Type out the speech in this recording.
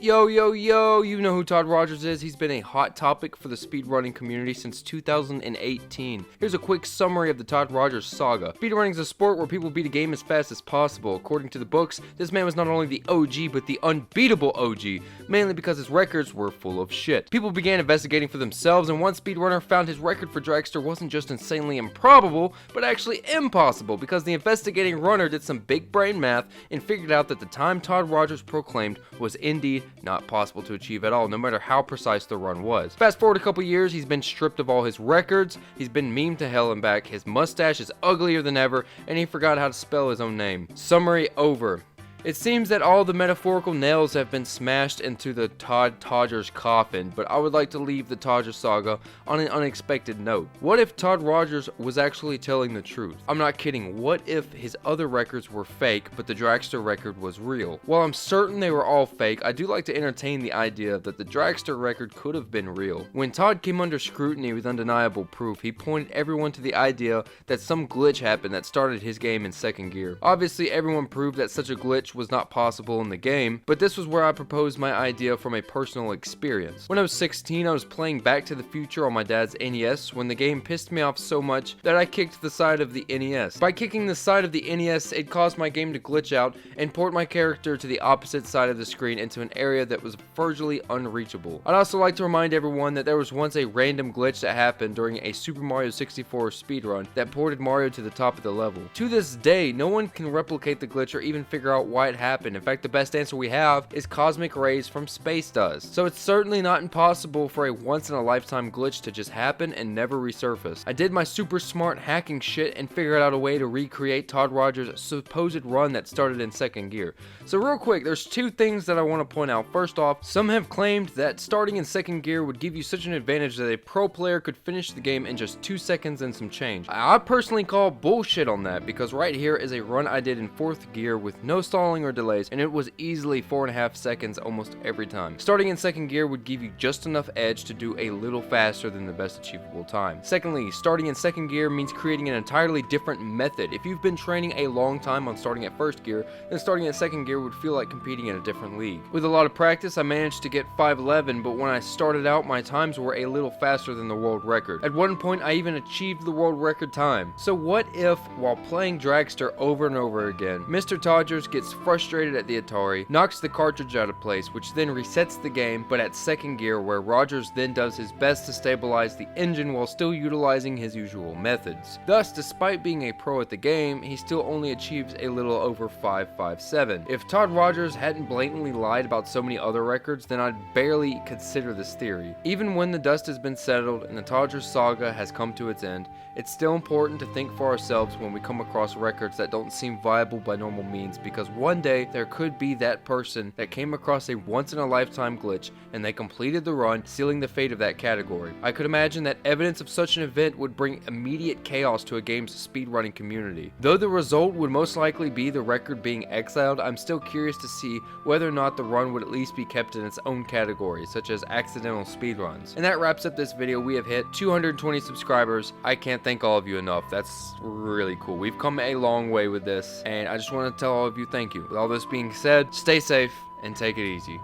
Yo, you know who Todd Rogers is. He's been a hot topic for the speedrunning community since 2018. Here's a quick summary of the Todd Rogers saga. Speedrunning is a sport where people beat a game as fast as possible. According to the books, this man was not only the OG, but the unbeatable OG, mainly because his records were full of shit. People began investigating for themselves, and one speedrunner found his record for dragster wasn't just insanely improbable, but actually impossible, because the investigating runner did some big brain math and figured out that the time Todd Rogers proclaimed was indeed not possible to achieve at all, no matter how precise the run was. Fast forward a couple years, he's been stripped of all his records, he's been memed to hell and back, his mustache is uglier than ever, and he forgot how to spell his own name. Summary over. It seems that all the metaphorical nails have been smashed into the Todd Rogers coffin, but I would like to leave the Rogers saga on an unexpected note. What if Todd Rogers was actually telling the truth? I'm not kidding. What if his other records were fake, but the dragster record was real? While I'm certain they were all fake, I do like to entertain the idea that the dragster record could have been real. When Todd came under scrutiny with undeniable proof, he pointed everyone to the idea that some glitch happened that started his game in second gear. Obviously, everyone proved that such a glitch was not possible in the game, but this was where I proposed my idea from a personal experience. When I was 16, I was playing Back to the Future on my dad's NES when the game pissed me off so much that I kicked the side of the NES. By kicking the side of the NES, it caused my game to glitch out and port my character to the opposite side of the screen into an area that was virtually unreachable. I'd also like to remind everyone that there was once a random glitch that happened during a Super Mario 64 speedrun that ported Mario to the top of the level. To this day, no one can replicate the glitch or even figure out why it happened. In fact, the best answer we have is cosmic rays from space dust. So it's certainly not impossible for a once-in-a-lifetime glitch to just happen and never resurface. I did my super smart hacking shit and figured out a way to recreate Todd Rogers' supposed run that started in second gear. So real quick, there's two things that I want to point out. First off, some have claimed that starting in second gear would give you such an advantage that a pro player could finish the game in just 2 seconds and some change. I personally call bullshit on that, because right here is a run I did in 4th gear with no stalling or delay, and it was easily 4.5 seconds almost every time. Starting in second gear would give you just enough edge to do a little faster than the best achievable time. Secondly, starting in second gear means creating an entirely different method. If you've been training a long time on starting at first gear, then starting at second gear would feel like competing in a different league. With a lot of practice, I managed to get 5:11, but when I started out, my times were a little faster than the world record. At one point, I even achieved the world record time. So what if, while playing dragster over and over again, Mr. Rogers gets frustrated at the Atari, knocks the cartridge out of place, which then resets the game, but at second gear, where Rogers then does his best to stabilize the engine while still utilizing his usual methods. Thus, despite being a pro at the game, he still only achieves a little over 5.57. If Todd Rogers hadn't blatantly lied about so many other records, then I'd barely consider this theory. Even when the dust has been settled and the Todd Rogers saga has come to its end, it's still important to think for ourselves when we come across records that don't seem viable by normal means, because one day there could be that person that came across a once-in-a-lifetime glitch and they completed the run, sealing the fate of that category. I could imagine that evidence of such an event would bring immediate chaos to a game's speedrunning community. Though the result would most likely be the record being exiled, I'm still curious to see whether or not the run would at least be kept in its own category, such as accidental speedruns. And that wraps up this video. We have hit 220 subscribers. I can't thank all of you enough. That's really cool. We've come a long way with this, and I just want to tell all of you thank you. With all this being said, stay safe and take it easy.